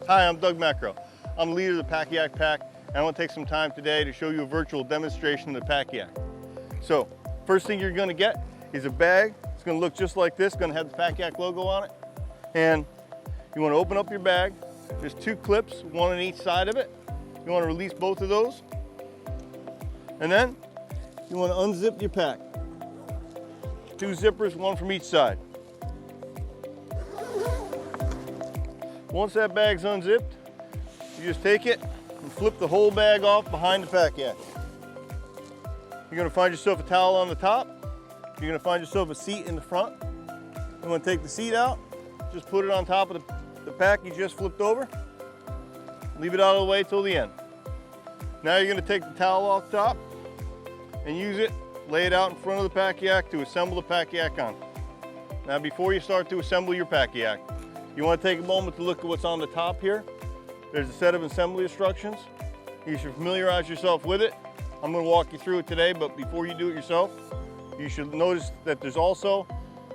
Hi, I'm Doug Macro. I'm the leader of the Pack-Yak Pack, and I want to take some time today to show you a virtual demonstration of the Pack-Yak. So, first thing you're going to get is a bag. It's going to look just like this. It's going to have the Pack-Yak logo on it. And you want to open up your bag. There's two clips, one on each side of it. You want to release both of those. And then you want to unzip your pack. Two zippers, one from each side. Once that bag's unzipped, you just take it and flip the whole bag off behind the Pack-Yak. You're going to find yourself a towel on the top. You're going to find yourself a seat in the front. You want to take the seat out, just put it on top of the pack you just flipped over. Leave it out of the way till the end. Now you're going to take the towel off the top and use it, lay it out in front of the Pack-Yak to assemble the Pack-Yak on. Now before you start to assemble your Pack-Yak, you want to take a moment to look at what's on the top here. There's a set of assembly instructions. You should familiarize yourself with it. I'm going to walk you through it today, but before you do it yourself, you should notice that there's also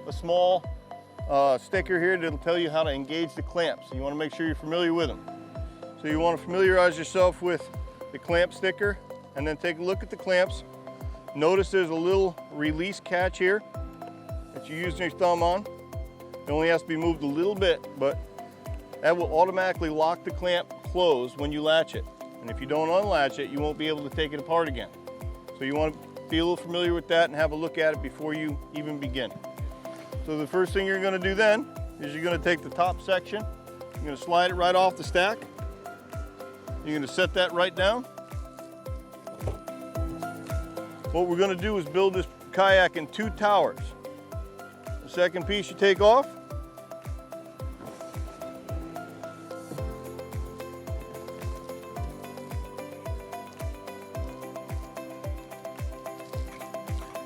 a small sticker here that'll tell you how to engage the clamps. You want to make sure you're familiar with them. So you want to familiarize yourself with the clamp sticker and then take a look at the clamps. Notice there's a little release catch here that you use your thumb on. It only has to be moved a little bit, but that will automatically lock the clamp closed when you latch it. And if you don't unlatch it, you won't be able to take it apart again. So you want to be a little familiar with that and have a look at it before you even begin. So the first thing you're going to do then is you're going to take the top section, you're going to slide it right off the stack. You're going to set that right down. What we're going to do is build this kayak in two towers. The second piece you take off.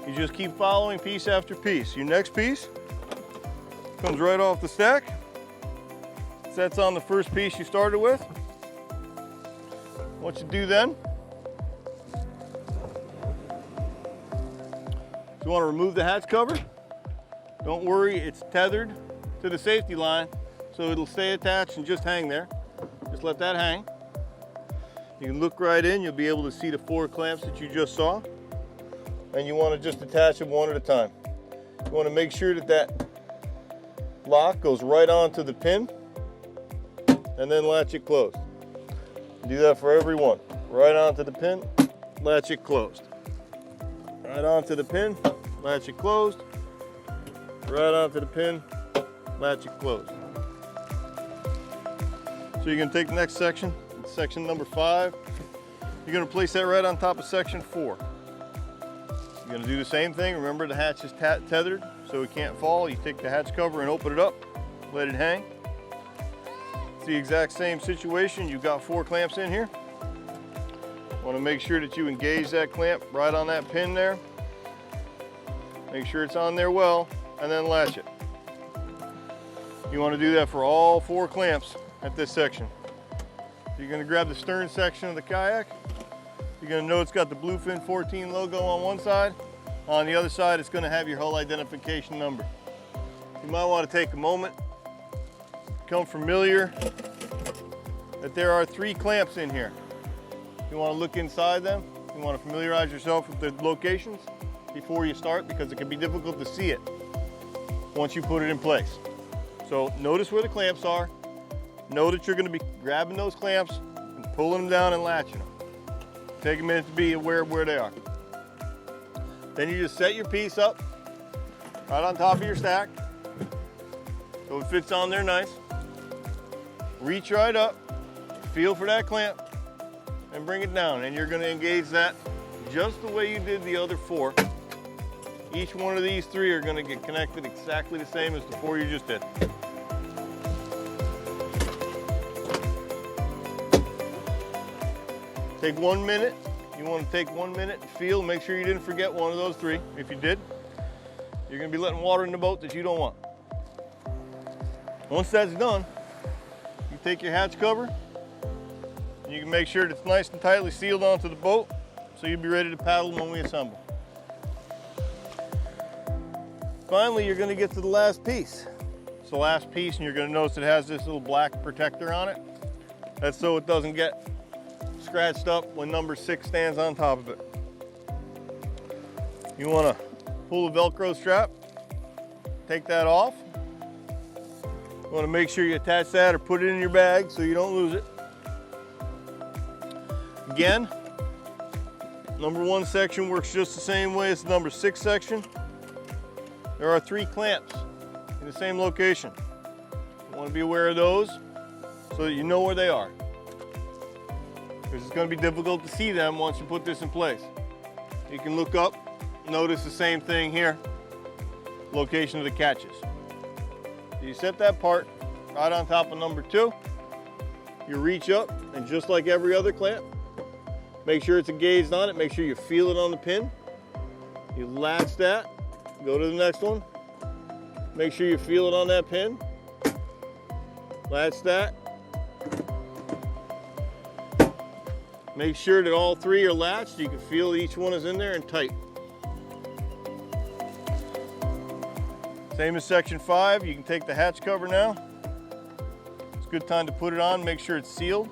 You just keep following piece after piece. Your next piece comes right off the stack, sets on the first piece you started with. What you do then, you want to remove the hatch cover. Don't worry, it's tethered to the safety line, so it'll stay attached and just hang there. Just let that hang. You can look right in, you'll be able to see the 4 clamps that you just saw. And you want to just attach them one at a time. You want to make sure that that lock goes right onto the pin and then latch it closed. Do that for every one. Right onto the pin, latch it closed. Right onto the pin, latch it closed. Right onto the pin, latch it closed. So you're going to take the next section, section number 5. You're going to place that right on top of section 4. You're going to do the same thing. Remember, the hatch is tethered so it can't fall. You take the hatch cover and open it up, let it hang. It's the exact same situation. You've got 4 clamps in here. Want to make sure that you engage that clamp right on that pin there. Make sure it's on there well, and then latch it. You want to do that for all 4 clamps at this section. You're going to grab the stern section of the kayak. You're going to know it's got the Bluefin 14 logo on one side. On the other side, it's going to have your hull identification number. You might want to take a moment, become familiar that there are 3 clamps in here. You want to look inside them. You want to familiarize yourself with the locations before you start, because it can be difficult to see it once you put it in place. So notice where the clamps are. Know that you're going to be grabbing those clamps and pulling them down and latching them. Take a minute to be aware of where they are. Then you just set your piece up right on top of your stack so it fits on there nice. Reach right up, feel for that clamp, and bring it down. And you're going to engage that just the way you did the other 4. Each one of these 3 are going to get connected exactly the same as the 4 you just did. Take 1 minute. You want to take 1 minute and feel, make sure you didn't forget one of those 3. If you did, you're going to be letting water in the boat that you don't want. Once that's done, you take your hatch cover, and you can make sure that it's nice and tightly sealed onto the boat, so you'll be ready to paddle when we assemble. Finally, you're going to get to the last piece. It's the last piece, and you're going to notice it has this little black protector on it. That's so it doesn't get scratched up when number 6 stands on top of it. You want to pull the Velcro strap, take that off. You want to make sure you attach that or put it in your bag so you don't lose it. Again, number 1 section works just the same way as the number 6 section. There are 3 clamps in the same location. You want to be aware of those so that you know where they are, because it's going to be difficult to see them once you put this in place. You can look up, notice the same thing here, location of the catches. So you set that part right on top of number 2. You reach up, and just like every other clamp, make sure it's engaged on it, make sure you feel it on the pin. You latch that, go to the next one, make sure you feel it on that pin, latch that. Make sure that all 3 are latched. You can feel each one is in there and tight. Same as section 5, you can take the hatch cover now. It's a good time to put it on, make sure it's sealed.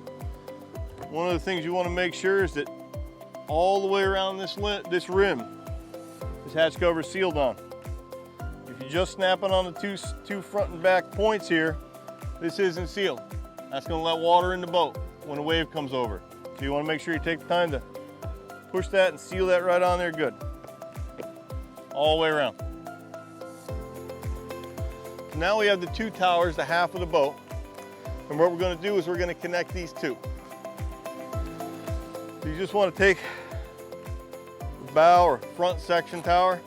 One of the things you want to make sure is that all the way around this rim, this hatch cover is sealed on. If you just snap it on the two front and back points here, this isn't sealed. That's going to let water in the boat when a wave comes over. So you want to make sure you take the time to push that and seal that right on there good. All the way around. So now we have the 2 towers, the half of the boat. And what we're going to do is we're going to connect these 2. So you just want to take the bow or front section tower.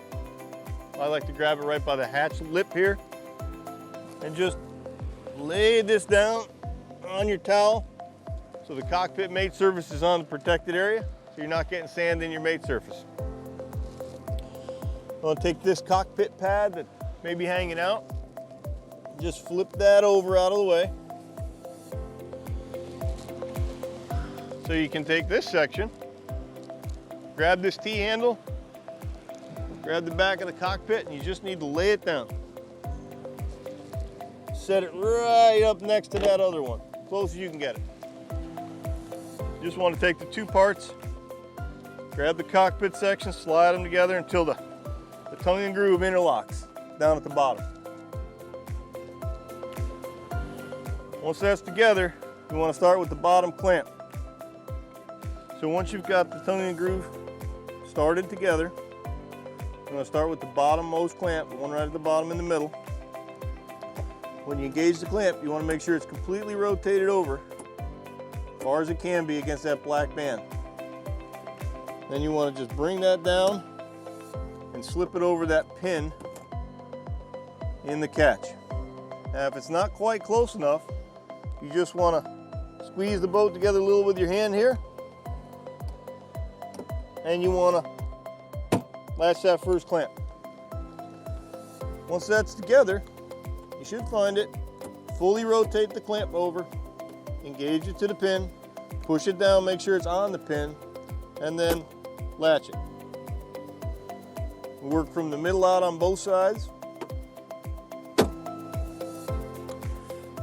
I like to grab it right by the hatch lip here. And just lay this down on your towel so the cockpit mate surface is on the protected area, so you're not getting sand in your mate surface. I'm going to take this cockpit pad that may be hanging out, just flip that over out of the way. So you can take this section, grab this T-handle, grab the back of the cockpit, and you just need to lay it down. Set it right up next to that other one, close as you can get it. You just want to take the 2 parts, grab the cockpit section, slide them together until the tongue and groove interlocks down at the bottom. Once that's together, you want to start with the bottom clamp. So once you've got the tongue and groove started together, you're going to start with the bottommost clamp, the one right at the bottom in the middle. When you engage the clamp, you want to make sure it's completely rotated over as far as it can be against that black band. Then you want to just bring that down and slip it over that pin in the catch. Now if it's not quite close enough, you just want to squeeze the boat together a little with your hand here, and you want to latch that first clamp. Once that's together, you should find it, fully rotate the clamp over, engage it to the pin, push it down, make sure it's on the pin, and then latch it. Work from the middle out on both sides.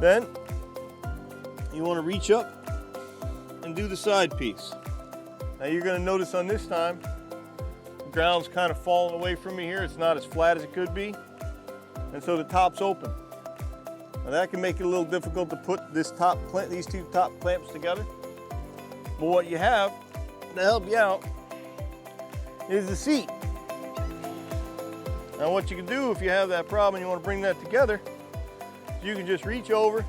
Then you want to reach up and do the side piece. Now you're going to notice on this time, the ground's kind of falling away from me here. It's not as flat as it could be. And so the top's open. Now that can make it a little difficult to put these 2 top clamps together. But what you have to help you out is the seat. Now what you can do if you have that problem and you want to bring that together, you can just reach over,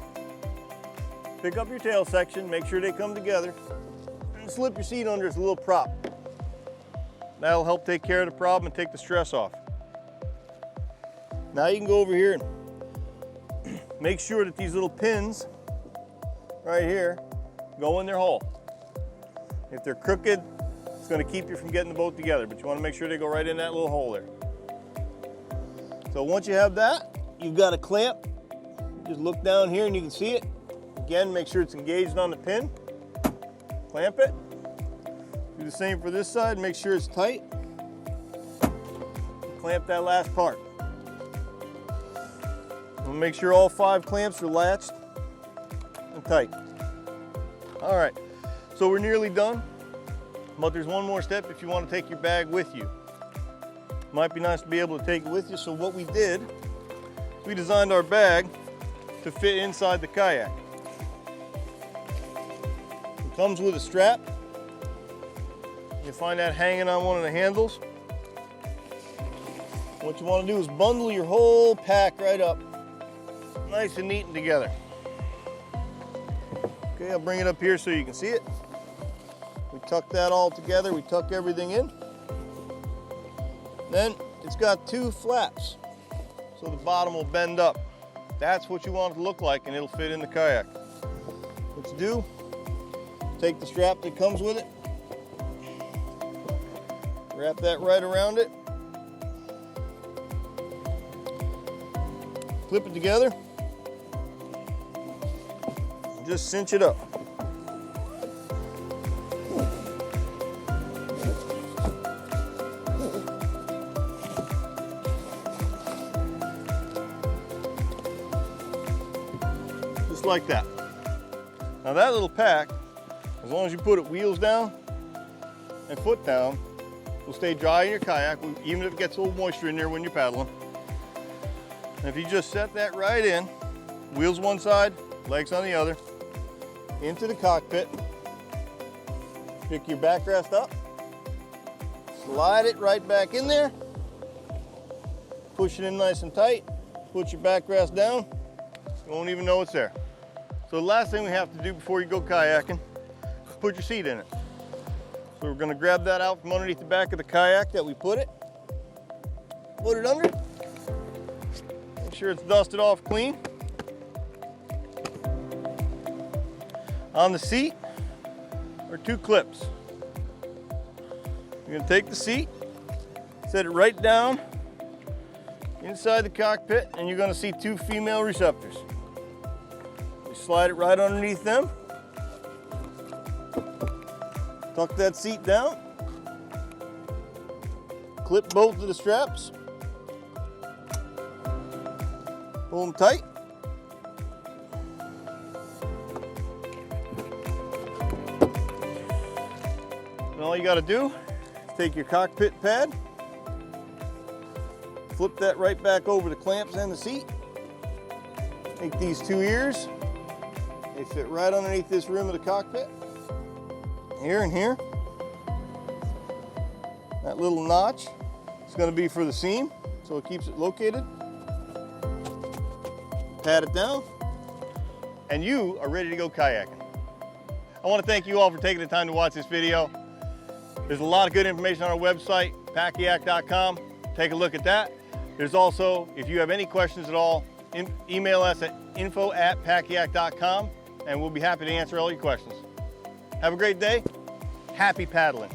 pick up your tail section, make sure they come together, and slip your seat under as a little prop. That'll help take care of the problem and take the stress off. Now you can go over here and make sure that these little pins right here go in their hole. If they're crooked, it's going to keep you from getting the boat together, but you want to make sure they go right in that little hole there. So once you have that, you've got a clamp. Just look down here and you can see it. Again, make sure it's engaged on the pin. Clamp it. Do the same for this side, make sure it's tight. Clamp that last part. We'll make sure all 5 clamps are latched and tight. All right, so we're nearly done, but there's one more step if you want to take your bag with you. Might be nice to be able to take it with you. So what we did, we designed our bag to fit inside the kayak. It comes with a strap. You find that hanging on one of the handles. What you want to do is bundle your whole pack right up, nice and neat and together. Okay, I'll bring it up here so you can see it. We tuck that all together, we tuck everything in. Then it's got two flaps, so the bottom will bend up. That's what you want it to look like, and it'll fit in the kayak. What you do, take the strap that comes with it, wrap that right around it, clip it together, and just cinch it up. Just like that. Now that little pack, as long as you put it wheels down and foot down, will stay dry in your kayak, even if it gets a little moisture in there when you're paddling. And if you just set that right in, wheels one side, legs on the other, into the cockpit, pick your backrest up, slide it right back in there, push it in nice and tight, put your backrest down, you won't even know it's there. So the last thing we have to do before you go kayaking is put your seat in it. So we're gonna grab that out from underneath the back of the kayak that we put it under, make sure it's dusted off clean. On the seat are two clips. You're gonna take the seat, set it right down inside the cockpit, and you're gonna see two female receptors. You slide it right underneath them. Tuck that seat down. Clip both of the straps. Pull them tight. And all you got to do is take your cockpit pad, flip that right back over the clamps and the seat. Take these two ears. They fit right underneath this rim of the cockpit. Here and here. That little notch is going to be for the seam, so it keeps it located. Pat it down, and you are ready to go kayaking. I want to thank you all for taking the time to watch this video. There's a lot of good information on our website, packayak.com. Take a look at that. There's also, if you have any questions at all, email us at info@packayak.com, and we'll be happy to answer all your questions. Have a great day. Happy paddling.